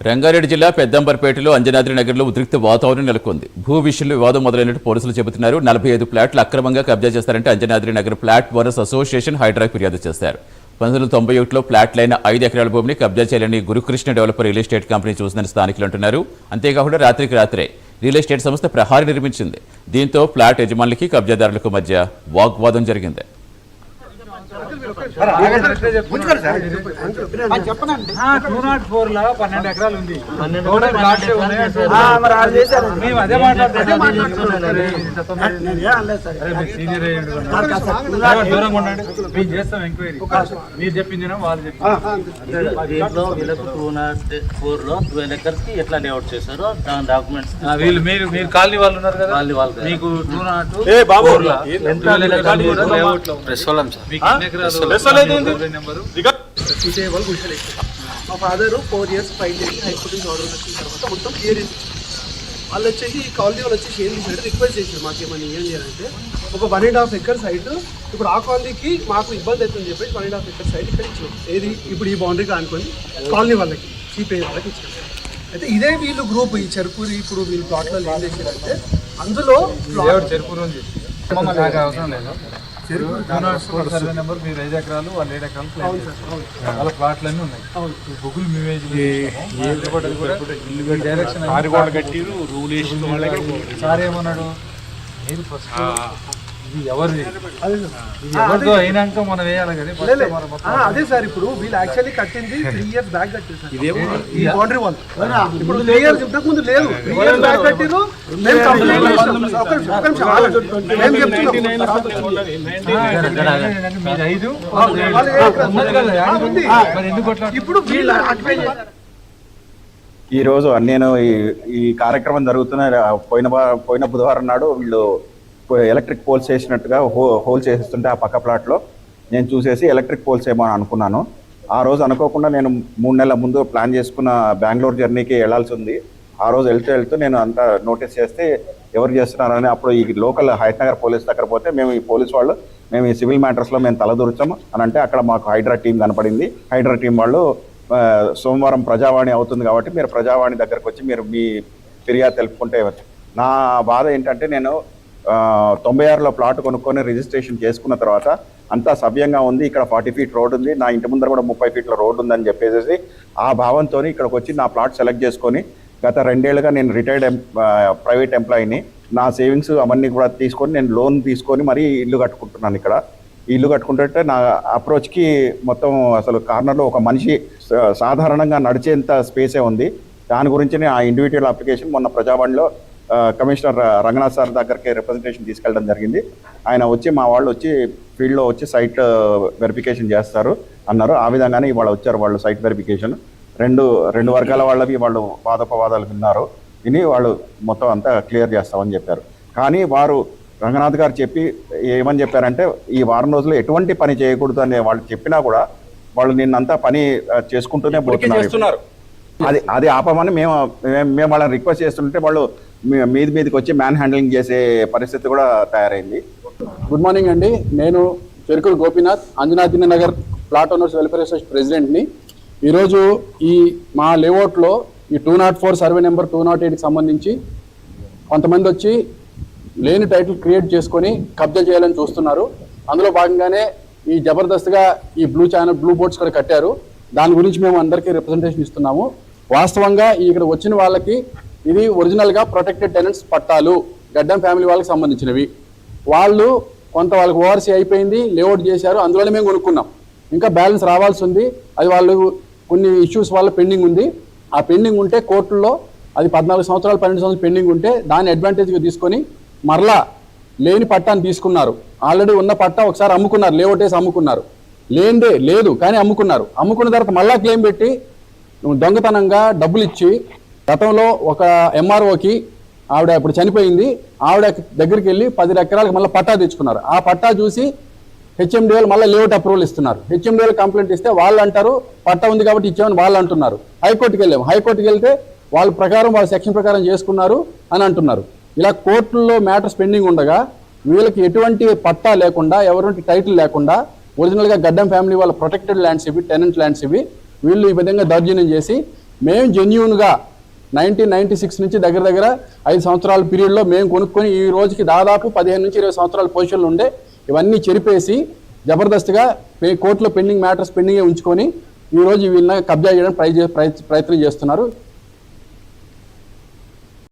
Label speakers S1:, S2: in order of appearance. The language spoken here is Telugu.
S1: రంగారెడ్డి జిల్లా పెద్దంబర్పేటలో అంజనాద్రి నగర్లో ఉద్రిక్త వాతావరణం నెలకొంది. భూ విషయంలో వివాదం మొదలైనట్టు పోలీసులు చెబుతున్నారు. 45 ఫ్లాట్లు అక్రమంగా కబ్జా చేస్తారంటే Anjanadri Nagar flat owners association హైడ్రాకు ఫిర్యాదు చేశారు. 1991లో ఫ్లాట్లైన 5 ఎకరాల భూమిని కబ్జా చేయాలని Gurukrishna developer real estate company చూసిందని స్థానికులు అంటున్నారు. అంతేకాకుండా రాత్రికి రాత్రే రియల్ ఎస్టేట్ సంస్థ ప్రహారీ నిర్మించింది. దీంతో ఫ్లాట్ యజమానులకి కబ్జాదారులకు మధ్య వాగ్వాదం జరిగింది.
S2: ఎట్లా లేఅవుట్ చేశారో దాని డాక్యుమెంట్స్
S3: మీరు కాలనీ వాళ్ళు ఉన్నారు కదా, మీకు 202
S4: మా ఫాదర్ 4 years ఫైల్ చేసి హైకోర్టు ఆర్డర్ వచ్చిన తర్వాత మొత్తం క్లియర్ అయింది. వాళ్ళు వచ్చేసి ఈ కాలనీ వాళ్ళు వచ్చేసి ఏం చేశారు, రిక్వెస్ట్ చేశారు మాకేమని ఏం చేయాలంటే ఒక 1.5 acre సైట్ ఇప్పుడు ఆ కాలనీకి మాకు ఇబ్బంది అవుతుందని చెప్పేసి 1.5 acre సైట్ ఇక్కడ ఇచ్చాం. ఏది ఇప్పుడు ఈ బౌండరీకి అనుకొని కాలనీ వాళ్ళకి సిపిఐ వాళ్ళకి ఇచ్చాం. అయితే ఇదే వీళ్ళు గ్రూప్ ఈ చెరుకూరి ఇప్పుడు వీళ్ళు ప్లాట్లో ఏం చేశారంటే అందులో
S3: చెరుకూరు అవసరం లేదు. సర్వే నెంబర్ మీరు 5 ఎకరాలు వాళ్ళు 7 ఎకరాలు వాళ్ళ ప్లాట్లన్నీ ఉన్నాయి. గూగుల్ ఇమేజ్ డైరెక్షన్ సార్ ఏమన్నాడు, మీరు ఫస్ట్ ఇది ఎవరిది ఎవరిదో అయినాక మనం వేయాలి కానీ
S4: అదే సార్. ఇప్పుడు వీళ్ళు యాక్చువల్లీ కట్టింది 3 years బ్యాక్ కట్టారు ఈ బౌండరీ వాల్. ఇప్పుడు 3 years ఇంతకు ముందు లేదు, 3 years బ్యాక్ కట్టిరు. మేము కంప్లైంట్ చేస్తాం. ఇప్పుడు వీళ్ళు
S5: ఈరోజు నేను ఈ కార్యక్రమం జరుగుతున్న పోయిన బుధవారం నాడు వీళ్ళు ఎలక్ట్రిక్ పోల్స్ వేసినట్టుగా హోల్ చేసేస్తుంటే ఆ పక్క ప్లాట్లో నేను చూసేసి ఎలక్ట్రిక్ పోల్స్ ఏమో అనుకున్నాను. ఆ రోజు అనుకోకుండా నేను 3 నెలల ముందు ప్లాన్ చేసుకున్న బెంగళూరు జర్నీకి వెళ్లాల్సి ఉంది. ఆ రోజు వెళ్తూ నేను అంతా నోటీస్ చేస్తే ఎవరు చేస్తున్నారని అప్పుడు ఈ లోకల్ హైట్నగర్ పోలీస్ దగ్గర పోతే మేము ఈ పోలీస్ వాళ్ళు మేము ఈ సివిల్ మ్యాటర్స్లో మేము తలదూర్చాము అని అంటే అక్కడ మాకు హైడ్రా టీం కనపడింది. హైడ్రా టీం వాళ్ళు సోమవారం ప్రజావాణి అవుతుంది కాబట్టి మీరు ప్రజావాణి దగ్గరకు వచ్చి మీరు మీ ఫిర్యాదు తెలుపుకుంటే. నా బాధ ఏంటంటే నేను 96లో ప్లాట్ కొనుక్కొని రిజిస్ట్రేషన్ చేసుకున్న తర్వాత అంతా సవ్యంగా ఉంది, ఇక్కడ 40 feet రోడ్ ఉంది, నా ఇంటి ముందర కూడా 30 feet రోడ్ ఉందని చెప్పేసి ఆ భావంతో ఇక్కడికి వచ్చి నా ప్లాట్ సెలెక్ట్ చేసుకొని గత 2 ఏళ్ళుగా నేను రిటైర్డ్ ప్రైవేట్ ఎంప్లాయీని. నా సేవింగ్స్ అవన్నీ కూడా తీసుకొని నేను లోన్ తీసుకొని మరీ ఇల్లు కట్టుకుంటున్నాను. ఇక్కడ ఇల్లు కట్టుకుంటుంటే నా అప్రోచ్కి మొత్తం అసలు కార్నర్లో ఒక మనిషి సాధారణంగా నడిచేంత స్పేసే ఉంది. దాని గురించి ఆ ఇండివిజువల్ అప్లికేషన్ మొన్న ప్రజావాణిలో కమిషనర్ రంగనాథ్ సార్ దగ్గరికి రిప్రజెంటేషన్ తీసుకెళ్ళడం జరిగింది. ఆయన వచ్చి మా వాళ్ళు వచ్చి ఫీల్డ్లో వచ్చి సైట్ వెరిఫికేషన్ చేస్తారు అన్నారు. ఆ విధంగానే ఇవాళ వచ్చారు వాళ్ళు సైట్ వెరిఫికేషన్. రెండు వర్గాల వాళ్ళవి వాళ్ళు వాదోపవాదాలు విని వాళ్ళు మొత్తం అంతా క్లియర్ చేస్తామని చెప్పారు. కానీ వారు రంగనాథ్ గారు చెప్పి ఏమని చెప్పారంటే ఈ వారం రోజులు ఎటువంటి పని చేయకూడదు అని వాళ్ళు చెప్పినా కూడా వాళ్ళు నిన్నంతా పని చేసుకుంటూనే పోతున్నారు. అది ఆపమని మేము వాళ్ళని రిక్వెస్ట్ చేస్తుంటే వాళ్ళు మీదికి వచ్చి మ్యాన్ హ్యాండ్లింగ్ చేసే పరిస్థితి కూడా తయారైంది.
S6: గుడ్ మార్నింగ్ అండి. నేను Cherukuru Gopinath, Anjanadri Nagar plot owners welfare association ప్రెసిడెంట్ని. ఈరోజు ఈ మా లేఅవుట్లో ఈ 204 సర్వే నెంబర్ 208కి సంబంధించి కొంతమంది వచ్చి లేని టైటిల్ క్రియేట్ చేసుకొని కబ్జా చేయాలని చూస్తున్నారు. అందులో భాగంగానే ఈ జబర్దస్త్గా ఈ బ్లూ బోర్డ్స్ కూడా కట్టారు. దాని గురించి మేము అందరికీ రిప్రజెంటేషన్ ఇస్తున్నాము. వాస్తవంగా ఇక్కడ వచ్చిన వాళ్ళకి ఇది ఒరిజినల్గా ప్రొటెక్టెడ్ టెనెంట్స్ పట్టాలు, గడ్డం ఫ్యామిలీ వాళ్ళకి సంబంధించినవి. వాళ్ళు వాళ్ళకి ఓవర్సీ అయిపోయింది, లేఅవుట్ చేశారు, అందులోనే మేము కొనుక్కున్నాం. ఇంకా బ్యాలెన్స్ రావాల్సి ఉంది. అది వాళ్ళు కొన్ని ఇష్యూస్ వల్ల పెండింగ్ ఉంది. ఆ పెండింగ్ ఉంటే కోర్టుల్లో అది 14 సంవత్సరాలు 12 సంవత్సరాలు పెండింగ్ ఉంటే దాన్ని అడ్వాంటేజ్గా తీసుకొని మరలా లేని పట్టాన్ని తీసుకున్నారు. ఆల్రెడీ ఉన్న పట్టా ఒకసారి అమ్ముకున్నారు, లేఅవుట్ వేసి అమ్ముకున్నారు. లేనిదే లేదు కానీ అమ్ముకున్నారు. అమ్ముకున్న తర్వాత మళ్ళా క్లెయిమ్ పెట్టి దొంగతనంగా డబ్బులు ఇచ్చి గతంలో ఒక ఎంఆర్ఓకి ఆవిడ ఇప్పుడు చనిపోయింది, ఆవిడ దగ్గరికి వెళ్ళి 10 ఎకరాలకు మళ్ళీ పట్టా తెచ్చుకున్నారు. ఆ పట్టా చూసి హెచ్ఎండిఎల్ మళ్ళీ లేఅవుట్ అప్రూవల్ ఇస్తున్నారు. హెచ్ఎండిఎల్ కంప్లైంట్ ఇస్తే వాళ్ళు అంటారు పట్టా ఉంది కాబట్టి ఇచ్చామని వాళ్ళు అంటున్నారు. హైకోర్టుకి వెళ్ళాము, హైకోర్టుకి వెళ్తే వాళ్ళ ప్రకారం వాళ్ళ సెక్షన్ ప్రకారం చేసుకున్నారు అని అంటున్నారు. ఇలా కోర్టుల్లో మ్యాటర్స్ పెండింగ్ ఉండగా వీళ్ళకి ఎటువంటి పట్టా లేకుండా, ఎవరికి టైటిల్ లేకుండా ఒరిజినల్గా గడ్డం ఫ్యామిలీ వాళ్ళ ప్రొటెక్టెడ్ ల్యాండ్స్ ఇవి, టెనెంట్ ల్యాండ్స్ ఇవి, వీళ్ళు ఈ విధంగా దౌర్జన్యం చేసి మేము జెన్యూన్గా 1996 నుంచి దగ్గర దగ్గర 5 సంవత్సరాల పీరియడ్లో మేము కొనుక్కొని ఈ రోజుకి దాదాపు 15 నుంచి 20 సంవత్సరాల పొజిషన్లు ఉండే ఇవన్నీ చెరిపేసి జబర్దస్త్గా కోర్టులో పెండింగ్ మ్యాటర్స్ పెండింగే ఉంచుకొని ఈరోజు వీళ్ళని కబ్జా చేయడానికి ప్రయత్నం చేస్తున్నారు.